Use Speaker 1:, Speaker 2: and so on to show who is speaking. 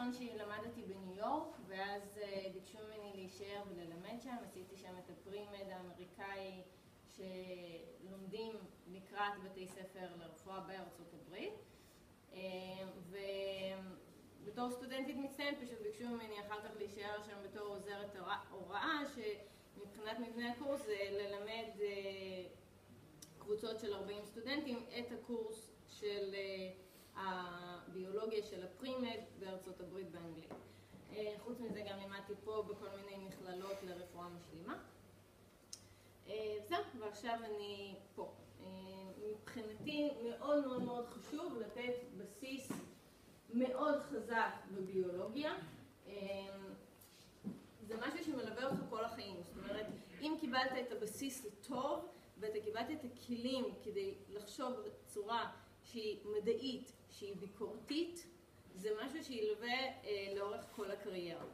Speaker 1: הראשון שלמדתי בניו יורק, ואז ביקשו ממני להישאר וללמד שם. עשיתי שם את הפרימד האמריקאי שלומדים לקראת בתי ספר לרפואה בארצות הברית. ובתור סטודנטית מצטיינת פשוט ביקשו ממני אחר כך להישאר שם בתור עוזרת הוראה, שמבחינת מבנה הקורס זה ללמד קבוצות של 40 סטודנטים את הקורס של הביולוגיה של הפרימד בארצות הברית באנגלית. חוץ מזה גם לימדתי פה בכל מיני מכללות לרפואה משלימה. זהו, ועכשיו אני פה. מבחינתי מאוד מאוד מאוד חשוב לתת בסיס מאוד חזק בביולוגיה. זה משהו שמלווה אותך כל החיים. זאת אומרת, אם קיבלת את הבסיס הטוב ואתה קיבלת את הכלים כדי לחשוב בצורה שהיא מדעית, שהיא ביקורתית, זה משהו שילווה לאורך כל הקריירה.